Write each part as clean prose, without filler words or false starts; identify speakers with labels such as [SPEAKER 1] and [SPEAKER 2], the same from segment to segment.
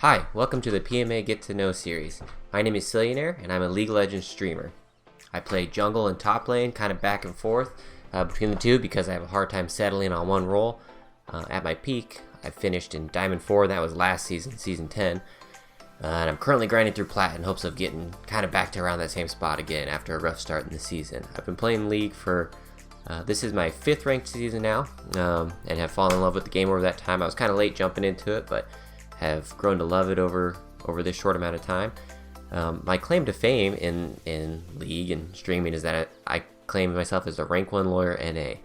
[SPEAKER 1] Hi, welcome to the PMA Get To Know series. My name is Sillionaire, and I'm a League of Legends streamer. I play jungle and top lane, kind of back and forth between the two because I have a hard time settling on one role. At my peak, I finished in Diamond 4, that was last season, Season 10. And I'm currently grinding through Plat in hopes of getting kind of back to around that same spot again after a rough start in the season. I've been playing League for, this is my 5th ranked season now, and have fallen in love with the game over that time. I was kind of late jumping into it, but have grown to love it over this short amount of time. My claim to fame in League and streaming is that I claim myself as a rank 1 lawyer NA.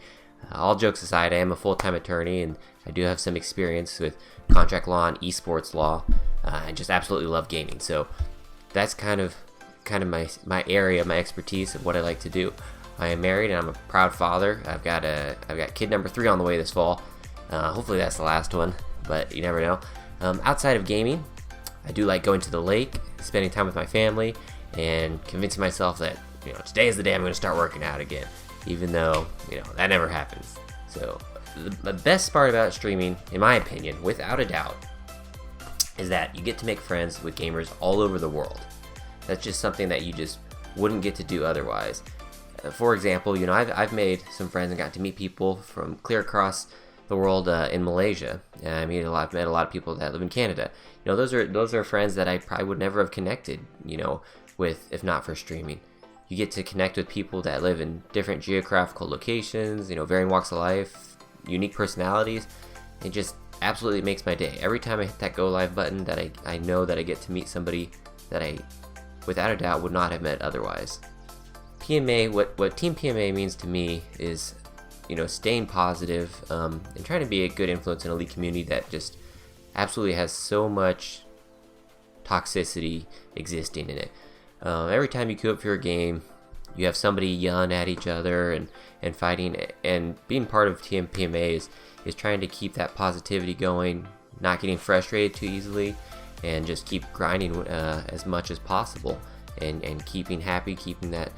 [SPEAKER 1] All jokes aside, I am a full-time attorney, and I do have some experience with contract law and esports law. I just absolutely love gaming, so that's kind of my area, my expertise of what I like to do. I am married and I'm a proud father. I've got kid number 3 on the way this fall. Hopefully that's the last one, but you never know. Outside of gaming, I do like going to the lake, spending time with my family, and convincing myself that today is the day I'm going to start working out again, even though that never happens. So the best part about streaming, in my opinion, without a doubt, is that you get to make friends with gamers all over the world. That's just something that you just wouldn't get to do otherwise. For example, I've made some friends and got to meet people from clear across the world in Malaysia. I've met a lot of people that live in Canada. Those are friends that I probably would never have connected, with if not for streaming. You get to connect with people that live in different geographical locations, varying walks of life, unique personalities. It just absolutely makes my day. Every time I hit that go live button, that I know that I get to meet somebody that I, without a doubt, would not have met otherwise. PMA, what Team PMA means to me is staying positive, and trying to be a good influence in a League community that just absolutely has so much toxicity existing in it. Every time you queue up for your game, you have somebody yelling at each other and fighting, and being part of Team PMA is trying to keep that positivity going, not getting frustrated too easily, and just keep grinding as much as possible, and keeping happy, keeping that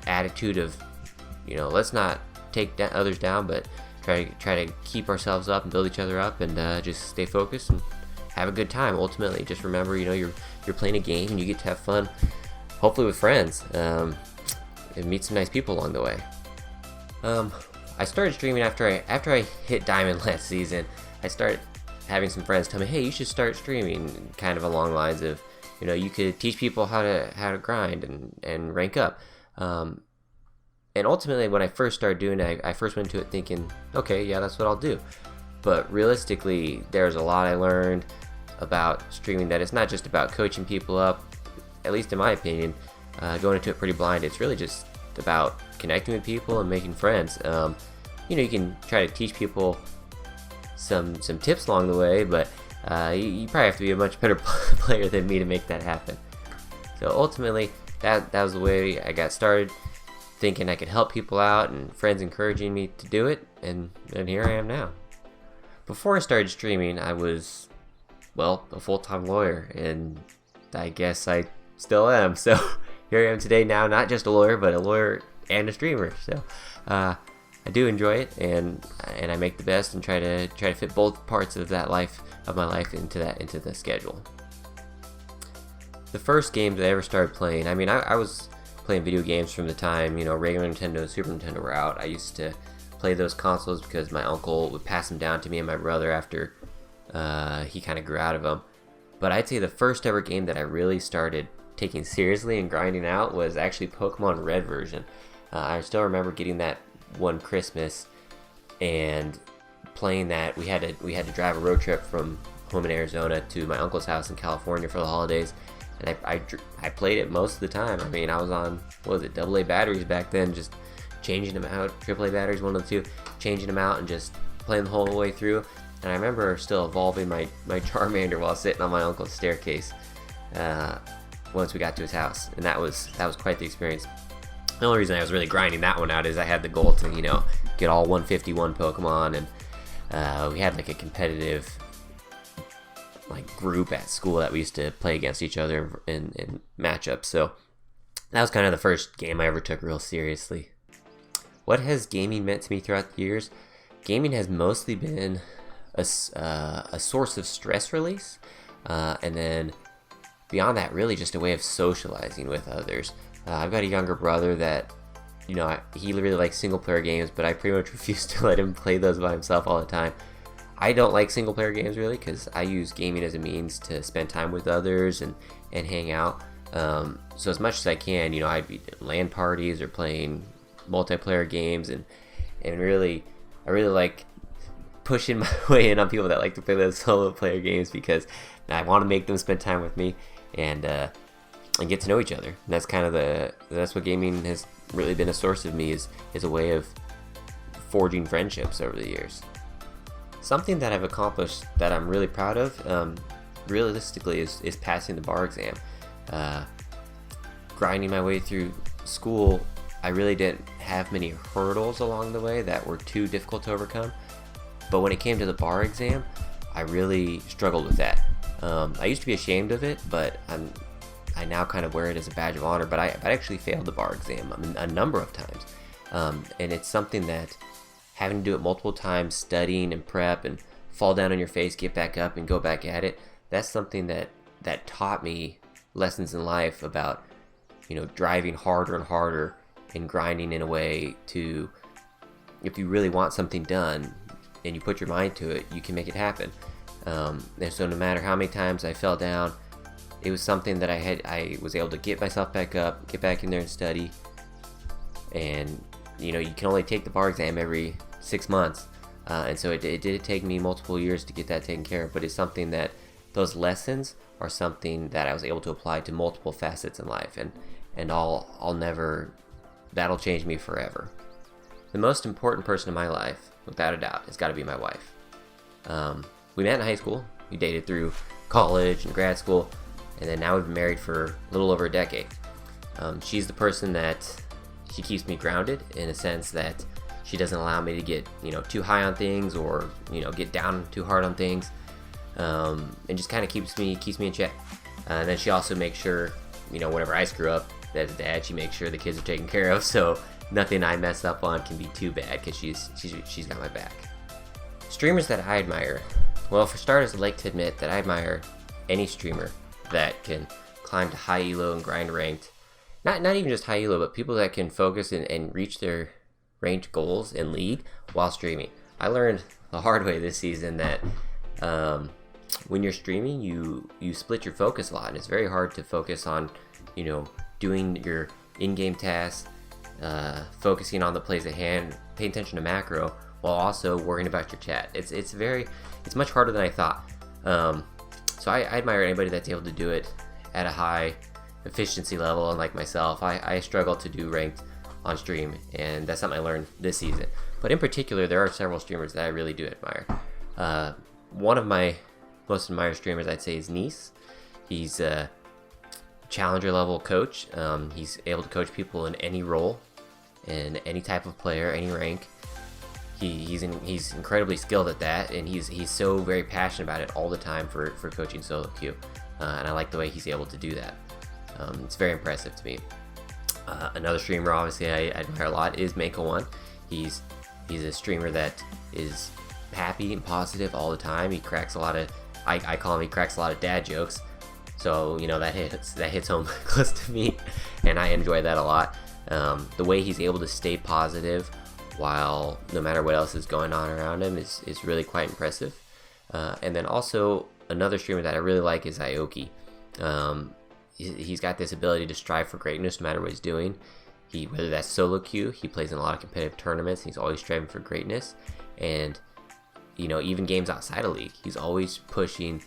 [SPEAKER 1] attitude of, let's not take others down, but try to keep ourselves up and build each other up, and just stay focused and have a good time. Ultimately, just remember, you're playing a game and you get to have fun, hopefully with friends, and meet some nice people along the way. I started streaming after I hit Diamond last season. I started having some friends tell me, hey, you should start streaming, kind of along the lines of, you could teach people how to grind and rank up. And ultimately, when I first started doing it, I first went into it thinking, okay, yeah, that's what I'll do. But realistically, there's a lot I learned about streaming, that it's not just about coaching people up, at least in my opinion, going into it pretty blind. It's really just about connecting with people and making friends. You can try to teach people some tips along the way, but you probably have to be a much better player than me to make that happen. So ultimately, that was the way I got started, thinking I could help people out, and friends encouraging me to do it, and here I am now. Before I started streaming, I was, a full-time lawyer, and I guess I still am. So here I am today now, not just a lawyer, but a lawyer and a streamer. So I do enjoy it, and I make the best and try to fit both parts of my life into the schedule. The first games I ever started playing, I was playing video games from the time, regular Nintendo and Super Nintendo were out. I used to play those consoles because my uncle would pass them down to me and my brother after he kind of grew out of them. But I'd say the first ever game that I really started taking seriously and grinding out was actually Pokemon Red version. I still remember getting that one Christmas and playing that. We had to drive a road trip from home in Arizona to my uncle's house in California for the holidays. And I played it most of the time. I was on, AA batteries back then, just changing them out, AAA batteries, one of the two, changing them out and just playing the whole way through. And I remember still evolving my Charmander while sitting on my uncle's staircase once we got to his house. And that was quite the experience. The only reason I was really grinding that one out is I had the goal to, get all 151 Pokemon, and we had a competitive group at school that we used to play against each other in matchups. So that was kind of the first game I ever took real seriously. What has gaming meant to me throughout the years? Gaming has mostly been a source of stress release. And then beyond that, really just a way of socializing with others. I've got a younger brother that, he really likes single player games, but I pretty much refuse to let him play those by himself all the time. I don't like single player games really, because I use gaming as a means to spend time with others and hang out. So as much as I can, I'd be at LAN parties or playing multiplayer games, and really, I really like pushing my way in on people that like to play those solo player games, because I want to make them spend time with me and get to know each other. And that's kind of that's what gaming has really been a source of me, is a way of forging friendships over the years. Something that I've accomplished that I'm really proud of, realistically, is passing the bar exam. Grinding my way through school, I really didn't have many hurdles along the way that were too difficult to overcome. But when it came to the bar exam, I really struggled with that. I used to be ashamed of it, but I now kind of wear it as a badge of honor. But I actually failed the bar exam a number of times. And it's something that having to do it multiple times, studying and prep and fall down on your face, get back up and go back at it, that's something that taught me lessons in life about, driving harder and harder and grinding in a way to, if you really want something done and you put your mind to it, you can make it happen. And so no matter how many times I fell down, it was something that I was able to get myself back up, get back in there and study. And you can only take the bar exam every 6 months, and so it did take me multiple years to get that taken care of. But it's something that those lessons are something that I was able to apply to multiple facets in life, and I'll never, that'll change me forever. The most important person in my life, without a doubt, has got to be my wife. We met in high school, we dated through college and grad school, and then now we've been married for a little over a decade. She's the person that, she keeps me grounded in a sense that she doesn't allow me to get too high on things, or get down too hard on things, and just kind of keeps me in check. And then she also makes sure, whenever I screw up as a dad, she makes sure the kids are taken care of, so nothing I mess up on can be too bad, because she's got my back. Streamers that I admire, well, for starters, I'd like to admit that I admire any streamer that can climb to high elo and grind ranked. Not even just high elo, but people that can focus and reach their ranked goals in League while streaming. I learned the hard way this season that when you're streaming, you split your focus a lot, and it's very hard to focus on doing your in-game tasks, focusing on the plays at hand, paying attention to macro, while also worrying about your chat. It's much harder than I thought. So I admire anybody that's able to do it at a high efficiency level. Unlike myself, I struggle to do ranked on stream, and that's something I learned this season. But in particular, there are several streamers that I really do admire. One of my most admired streamers, I'd say, is Nice. He's a challenger level coach. He's able to coach people in any role, in any type of player, any rank. He's incredibly skilled at that, and he's so very passionate about it all the time for coaching solo queue, and I like the way he's able to do that. It's very impressive to me. Another streamer, obviously, I admire a lot is Mako1. He's a streamer that is happy and positive all the time. He cracks a lot of, I call him, he cracks a lot of dad jokes. So that hits home close to me, and I enjoy that a lot. The way he's able to stay positive while no matter what else is going on around him is really quite impressive. And then also another streamer that I really like is Aoki. He's got this ability to strive for greatness no matter what he's doing. Whether that's solo queue, he plays in a lot of competitive tournaments, and he's always striving for greatness. And even games outside of League, he's always pushing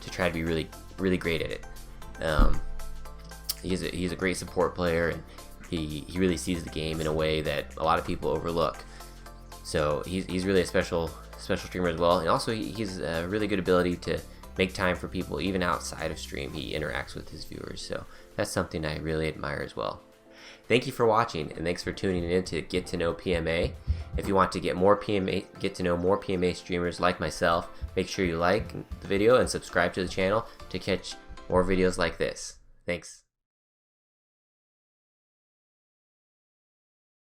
[SPEAKER 1] to try to be really, really great at it. He's a great support player, and he really sees the game in a way that a lot of people overlook. So he's really a special streamer as well. And also he's a really good ability to make time for people even outside of stream. He interacts with his viewers, so that's something I really admire as well. Thank you for watching, and thanks for tuning in to Get to Know PMA. If you want to get to know more PMA streamers like myself, make sure you like the video and subscribe to the channel to catch more videos like this. Thanks.